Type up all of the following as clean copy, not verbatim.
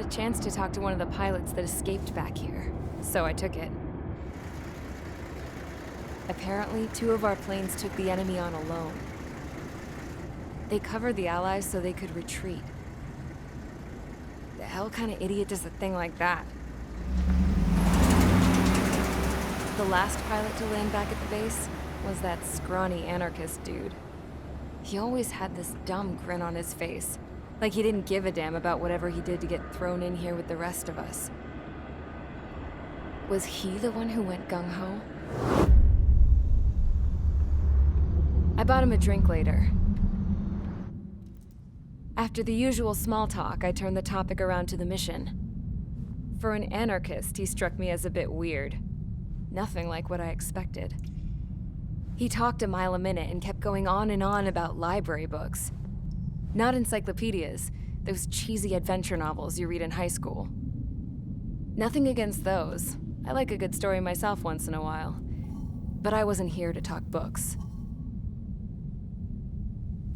a chance to talk to one of the pilots that escaped back here, so I took it. Apparently, 2 of our planes took the enemy on alone. They covered the Allies so they could retreat. The hell kind of idiot does a thing like that? The last pilot to land back at the base was that scrawny anarchist dude. He always had this dumb grin on his face, like he didn't give a damn about whatever he did to get thrown in here with the rest of us. Was he the one who went gung-ho? I bought him a drink later. After the usual small talk, I turned the topic around to the mission. For an anarchist, he struck me as a bit weird. Nothing like what I expected. He talked a mile a minute and kept going on and on about library books. Not encyclopedias, those cheesy adventure novels you read in high school. Nothing against those. I like a good story myself once in a while. But I wasn't here to talk books.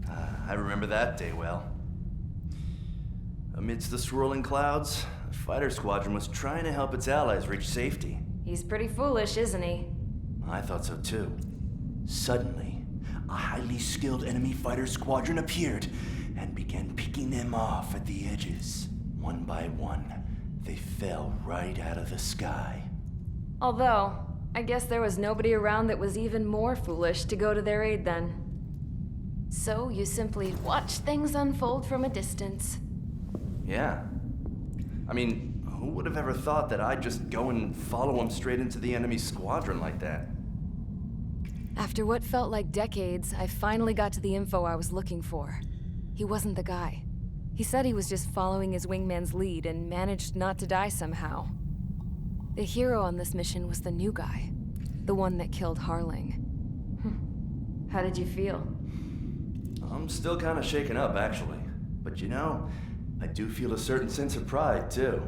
I remember that day well. Amidst the swirling clouds, the fighter squadron was trying to help its allies reach safety. He's pretty foolish, isn't he? I thought so too. Suddenly, a highly skilled enemy fighter squadron appeared and began picking them off at the edges. One by one, they fell right out of the sky. Although, I guess there was nobody around that was even more foolish to go to their aid then. So you simply watch things unfold from a distance. Yeah. I mean, who would have ever thought that I'd just go and follow him straight into the enemy squadron like that? After what felt like decades, I finally got to the info I was looking for. He wasn't the guy. He said he was just following his wingman's lead and managed not to die somehow. The hero on this mission was the new guy. The one that killed Harling. How did you feel? I'm still kind of shaken up, actually. But you know, I do feel a certain sense of pride, too.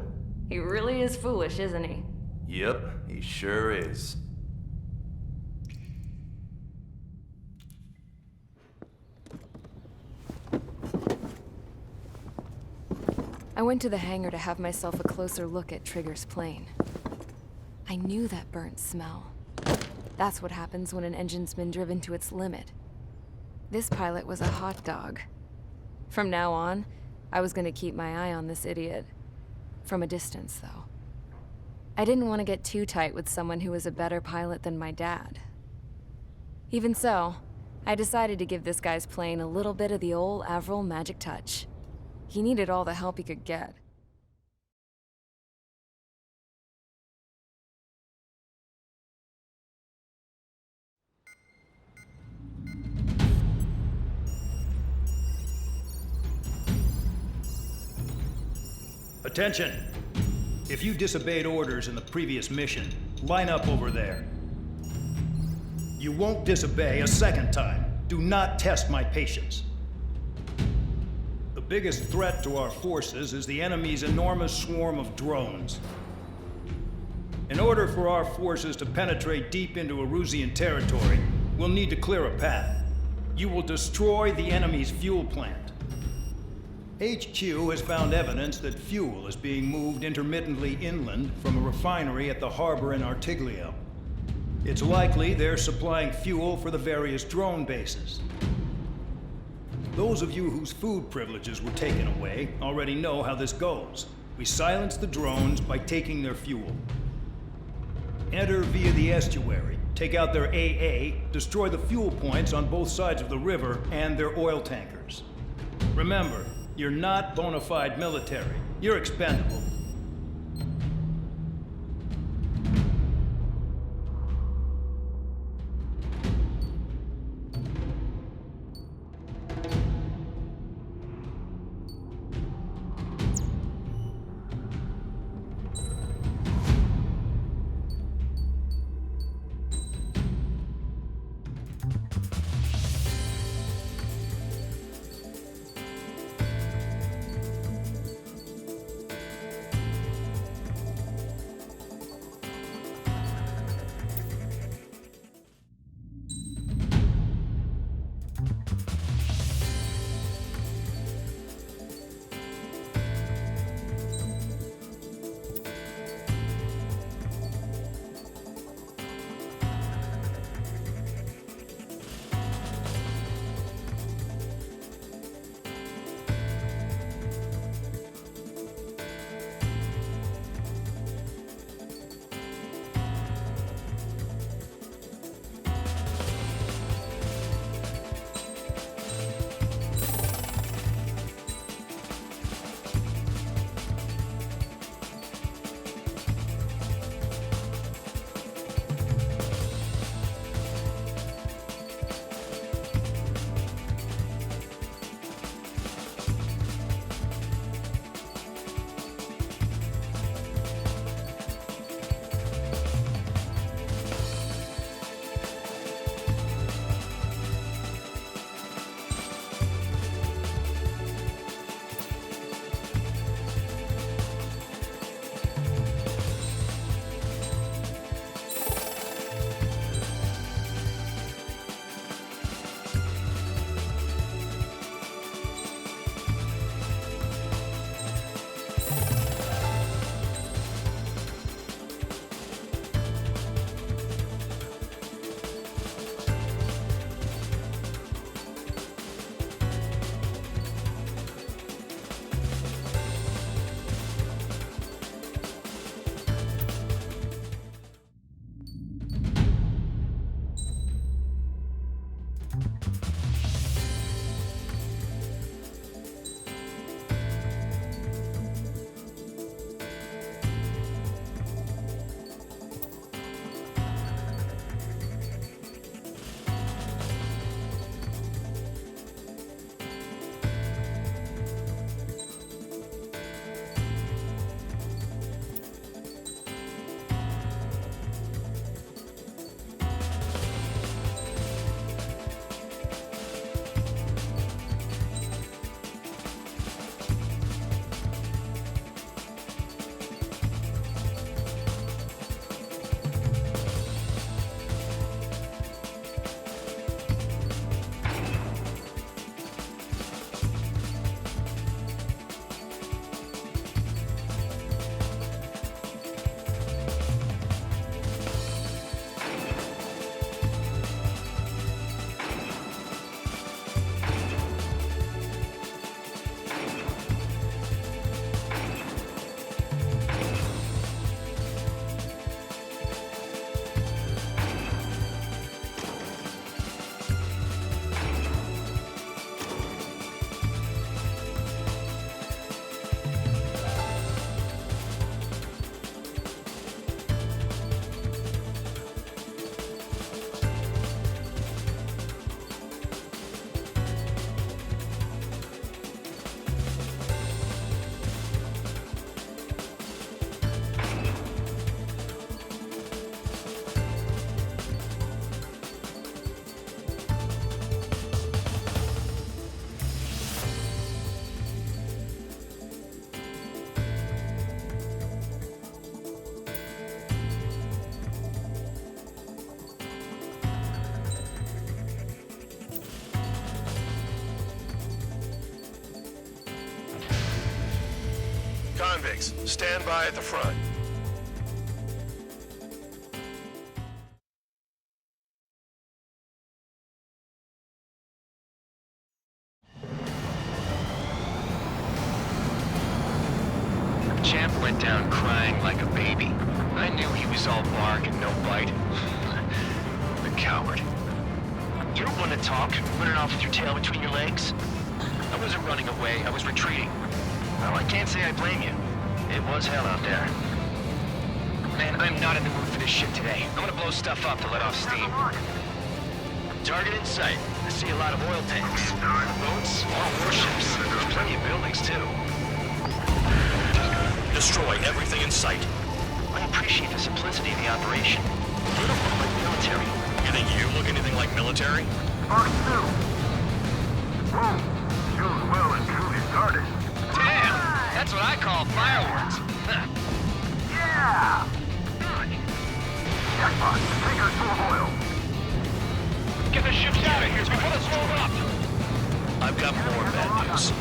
He really is foolish, isn't he? Yep, he sure is. I went to the hangar to have myself a closer look at Trigger's plane. I knew that burnt smell. That's what happens when an engine's been driven to its limit. This pilot was a hot dog. From now on, I was going to keep my eye on this idiot. From a distance, though. I didn't want to get too tight with someone who was a better pilot than my dad. Even so, I decided to give this guy's plane a little bit of the old Avril magic touch. He needed all the help he could get. Attention! If you disobeyed orders in the previous mission, line up over there. You won't disobey a second time. Do not test my patience. The biggest threat to our forces is the enemy's enormous swarm of drones. In order for our forces to penetrate deep into Erusian territory, we'll need to clear a path. You will destroy the enemy's fuel plant. HQ has found evidence that fuel is being moved intermittently inland from a refinery at the harbor in Artiglio. It's likely they're supplying fuel for the various drone bases. Those of you whose food privileges were taken away already know how this goes. We silence the drones by taking their fuel. Enter via the estuary, take out their AA, destroy the fuel points on both sides of the river and their oil tankers. Remember, you're not bona fide military. You're expendable. Convicts, stand by at the front. Champ went down crying like a baby. I knew he was all bark and no bite. The coward. You're one to talk, running off with your tail between your legs. I wasn't running away, I was retreating. Well, I can't say I blame you. It was hell out there. Man, I'm not in the mood for this shit today. I'm gonna blow stuff up to let off steam. Target in sight. I see a lot of oil tanks. Boats, more warships. There's plenty of buildings, too. Destroy everything in sight. I appreciate the simplicity of the operation. You don't look like military. You think you look anything like military? Mark 2. Whoa. Shows well and truly started. Damn! That's what I call fireworks. Yeah! Jackpot, take us full of oil. Get the ships out of here before it's rolled up! I've got more bad news.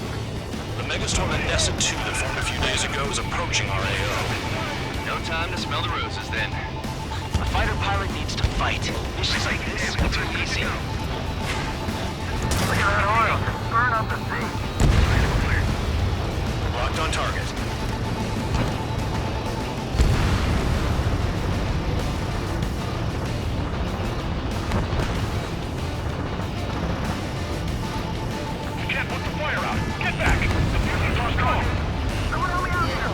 The megastorm at AC7 that formed a few days ago is approaching our AO. No time to smell the roses, then. A fighter pilot needs to fight. Missions like this are too easy. Look at that oil. Burn up the sea. Locked on target. You can't put the fire out. Get back. The fusion's lost control. Someone help me out here.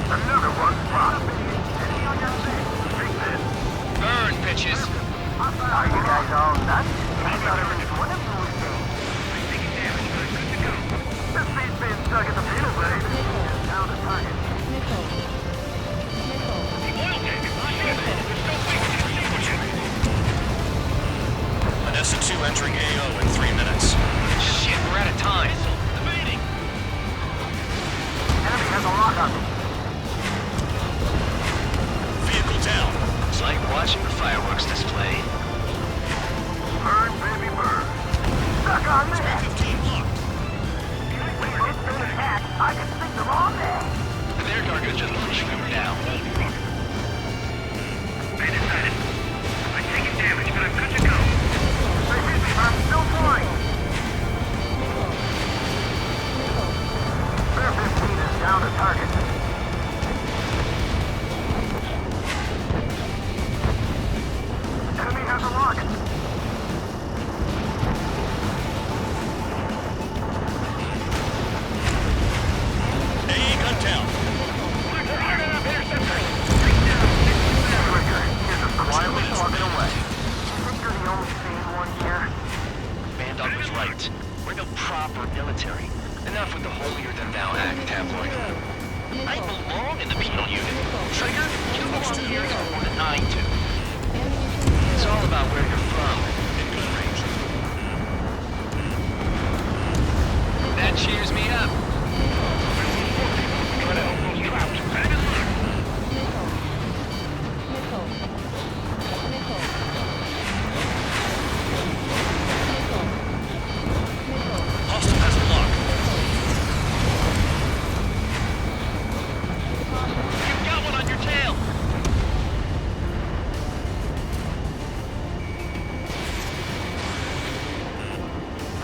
Another one popped. Enemy on your six. Take this. Burn, bitches! Are you guys all nuts? I thought it was one of those things. I'm taking damage, but I'm good to go. This feed's being stuck at the fuel blade. Down to target. The oil tank. Shit. There's no way we can extinguish it. An AC2 entering AO in 3 minutes. Shit, we're out of time. Evading. Enemy has a lock on me. Vehicle down. It's like watching the fireworks display. Burn, baby, burn. Stuck on me. 15 locked. When it's been attacked, I can sing them all day. Their cargo's just pushing them down. I decided. I'm taking damage, but I'm good to go. Stay busy, I'm still flying. Spare 15 is down to target. Enemy has a lock. AA gun down. We're hard enough interceptors. Trigger, here's a quietly plugging away. Think you're the only sane one here? Bandog was right. We're no proper military. Enough with the holier-than-thou act, tabloid. I belong in the penal unit. Trigger, you belong here more than I do. It's all about where you're from. In gun range. That cheers me up. Try to help those traps. Bang is locked. Hostile has a lock. You've got one on your tail.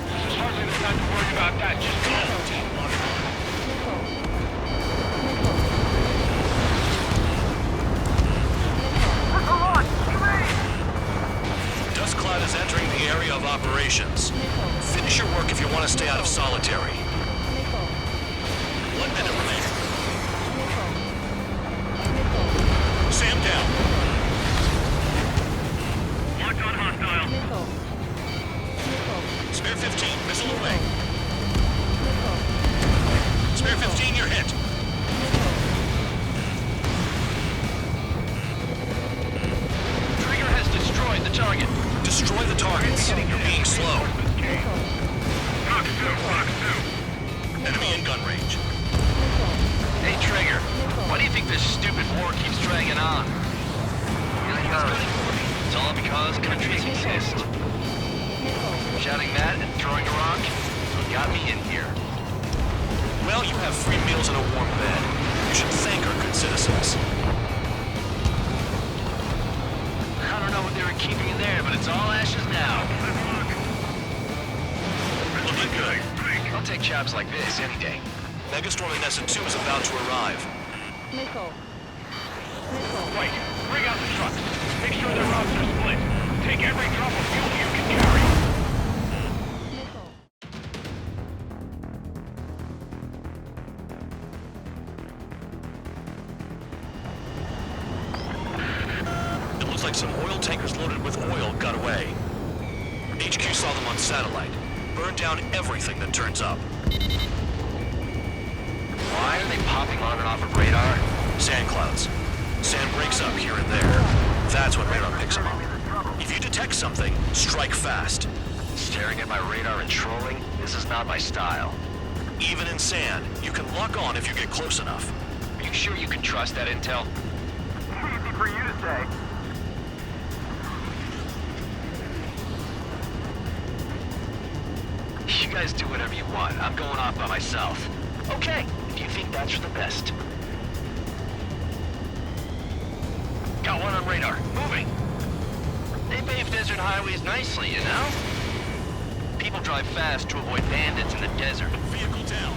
This is hardly the time to worry about that. Just go. Dust cloud is entering the area of operations. Finish your work if you want to stay out of solitary. 1 minute remaining. Sam down. Locked on hostile. Spare 15, missile away. Spare 15, you're hit. Trigger has destroyed the target. Destroy the targets. You're being slow. Fox 2, Fox 2. Enemy in gun range. Hey, Trigger. Why do you think this stupid war keeps dragging on? It's all because countries exist. Shouting that and throwing a rock? You got me in here. Well, you have free meals and a warm bed. You should thank our good citizens. I don't know what they were keeping in there, but it's all ashes now. Looking good. I'll take jobs like this any day. Megastorm Inessa 2 is about to arrive. Missile. Missile. Wait, bring out the trucks. Make sure their routes are split. Take every drop of fuel you can carry. Missile. It looks like some oil tankers loaded with oil got away. HQ saw them on satellite. Burned down everything that turns up. Why are they popping on and off of radar? Sand clouds. Sand breaks up here and there. That's when radar picks them up. If you detect something, strike fast. Staring at my radar and trolling? This is not my style. Even in sand, you can lock on if you get close enough. Are you sure you can trust that intel? Easy for you to say. You guys do whatever you want. I'm going off by myself. Okay, if you think that's for the best. Got one on radar. Moving. They pave desert highways nicely, you know? People drive fast to avoid bandits in the desert. Vehicle down.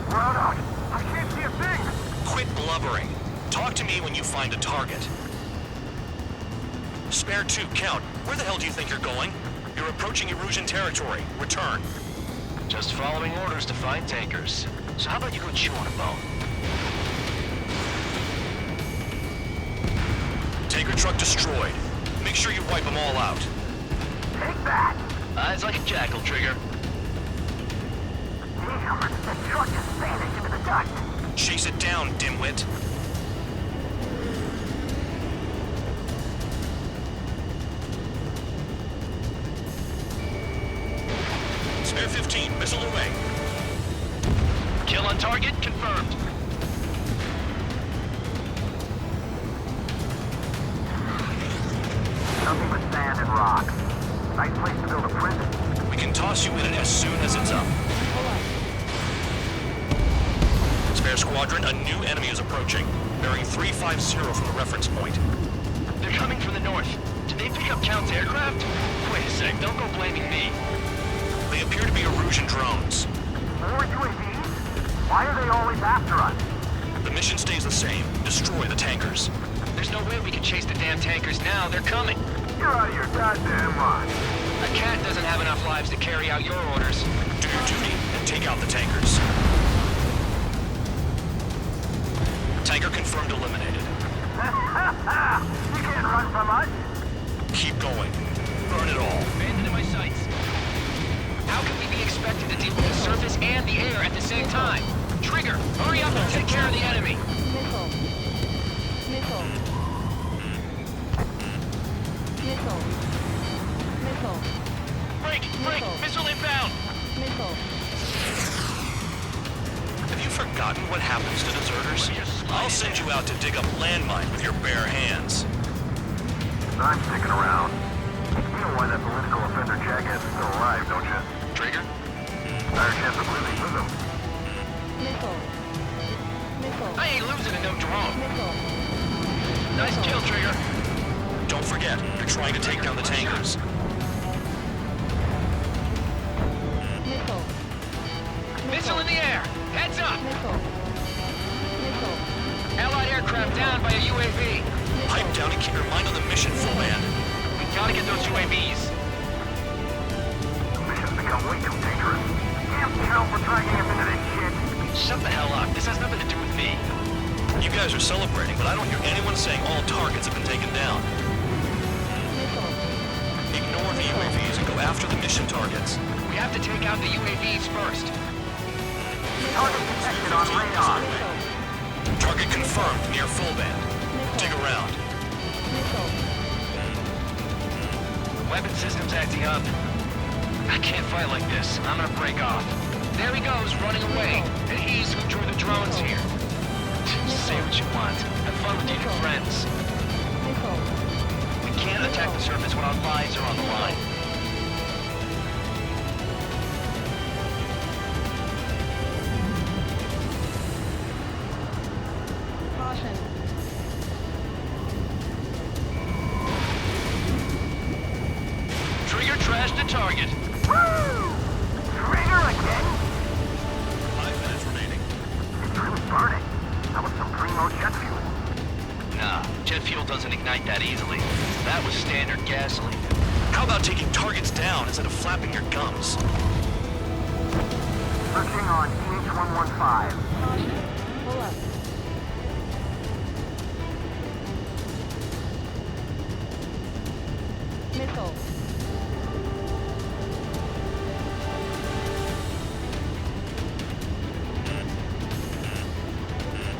Roadhog, I can't see a thing. Quit blubbering. Talk to me when you find a target. Spare 2, Count. Where the hell do you think you're going? You're approaching Erusian territory. Return. Just following orders to find tankers. So how about you go chew on a bone? Tanker truck destroyed. Make sure you wipe them all out. Take that. Eyes like a jackal, Trigger. Damn, the truck just vanished into the dust. Chase it down, dimwit. Spare 15, missile away. Kill on target, confirmed. Nothing but sand and rocks. Nice place to build a prison. We can toss you in it as soon as it's up. Spare squadron, a new enemy is approaching. Bearing 350 from the reference point. They're coming from the north. Did they pick up Count's aircraft? Wait a sec, don't go blaming me. They appear to be Erusian drones. More UAVs? Why are they always after us? The mission stays the same. Destroy the tankers. There's no way we can chase the damn tankers now. They're coming. You're out of your goddamn mind. A cat doesn't have enough lives to carry out your orders. Do your duty and take out the tankers. Tanker confirmed eliminated. You can't run from us. Keep going. Burn it all. Abandoned in my sights. How can we be expected to deal with the surface and the air at the same time? Trigger, hurry up and take care of the enemy. Missile. Missile. Missile. Missile. Break, missile inbound. Missile. Have you forgotten what happens to deserters? I'll send you out to dig up landmine with your bare hands. I'm sticking around. You know why that political offender jackass is still alive, don't you? Trigger? Higher chance of losing with him. Missile. Missile. I ain't losing to no drone. Missile. Nice kill, Trigger. Don't forget, you're trying to take down the tankers. Missile. Missile in the air. Heads up. Missile. Missile. Allied aircraft down by a UAV. Pipe down and keep your mind on the mission, full man. We gotta get those UAVs. The mission's become way too dangerous. Damn Cal for dragging us into this shit. Shut the hell up. This has nothing to do with me. You guys are celebrating, but I don't hear anyone saying all targets have been taken down. Missile. Ignore the UAVs and go after the mission targets. We have to take out the UAVs first. Target detected on radar. Target confirmed near full band. Dig around. Missile. Weapon system's acting up. I can't fight like this. I'm gonna break off. There he goes, running away. And he's who drew the drones here. Say what you want. Have fun with your new friends. Missile. We can't attack the surface when our lives are on the line. Caution. Trigger trashed the target. Woo! Trigger again? 5 minutes remaining. It's really burning. That was some primo jet fuel. Nah, jet fuel doesn't ignite that easily. That was standard gasoline. How about taking targets down instead of flapping your gums? Searching on EH115. Caution. Pull up. Missile.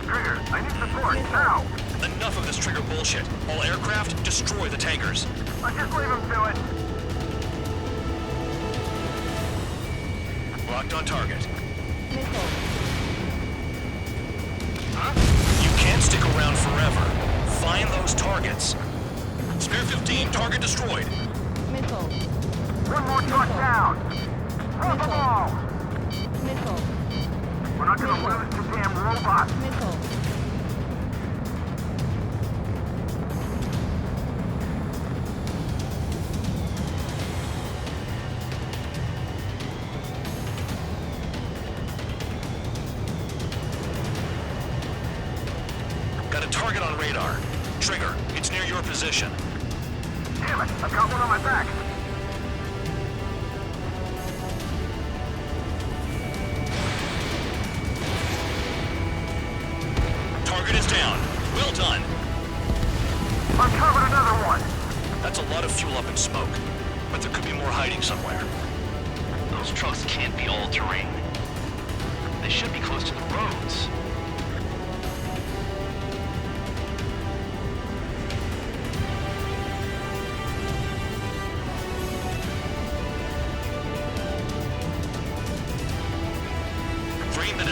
Trigger, I need support, now! Enough of this trigger bullshit. All aircraft, destroy the tankers. I'll just leave him to it. Locked on target. Missile. You can't stick around forever. Find those targets. Spare 15, target destroyed. Missile. One more truck down. Drop them all. Missile. We're not gonna lose the damn robot. Missile. Got a target on radar. Trigger, it's near your position. Damn it, I've got one on my back. Target is down. Well done. Uncovered another one. That's a lot of fuel up in smoke. But there could be more hiding somewhere. Those trucks can't be all-terrain. They should be close to the roads.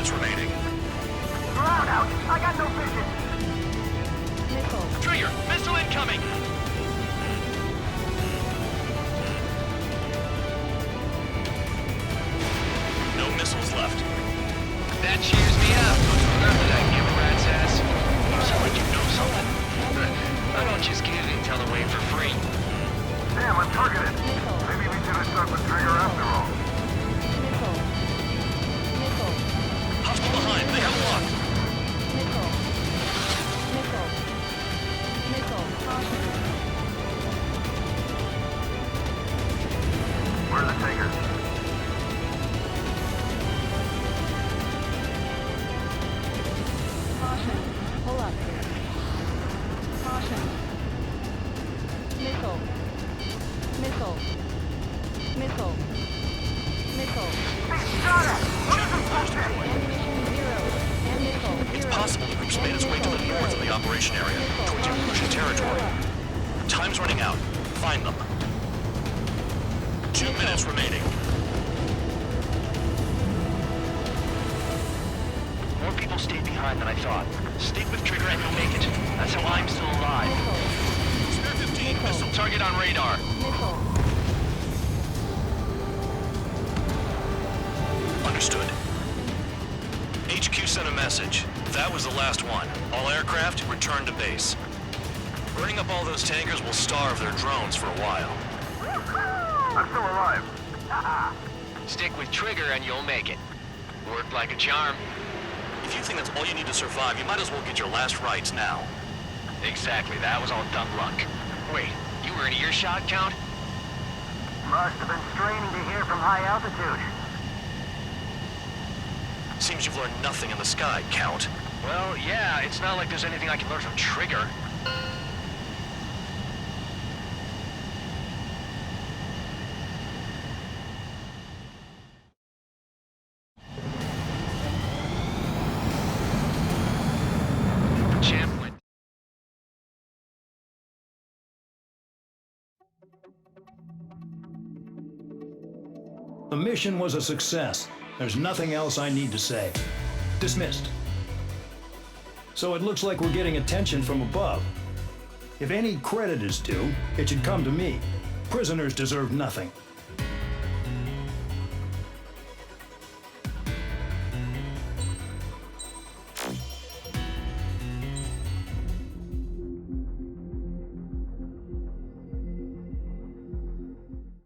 Remaining. Ground out. I got no vision. Missile. Trigger, missile incoming! No missiles left. That cheers me up. Remember that, give a rat's ass? You sound like you know something. I don't just give intel away for free. Damn, I'm targeted. Maybe we should have stuck with Trigger after all. Missile. Missile. Hostile behind, they have locked. Missile. Missile. Missile. Caution. Where are the tankers? Caution. Pull up. Caution. Missile. Missile. Missile. Missile. Got it! What is this bullshit? Ammunition zero. And missile zero. It's possible the group's made its way to the north of the operation area, towards your Russian territory. Time's running out. Find them. 2 minutes remaining. More people stayed behind than I thought. Stick with Trigger and you'll make it. That's how I'm still alive. Spare 15, missile Target on radar. Missile. Understood. HQ sent a message. That was the last one. All aircraft, return to base. Burning up all those tankers will starve their drones for a while. I'm still alive. Stick with Trigger and you'll make it. Worked like a charm. If you think that's all you need to survive, you might as well get your last rites now. Exactly, that was all dumb luck. Wait, you were in earshot, Count? Must have been straining to hear from high altitude. Seems you've learned nothing in the sky, Count. Well, yeah, it's not like there's anything I can learn from Trigger. Champ went. The mission was a success. There's nothing else I need to say. Dismissed. So it looks like we're getting attention from above. If any credit is due, it should come to me. Prisoners deserve nothing.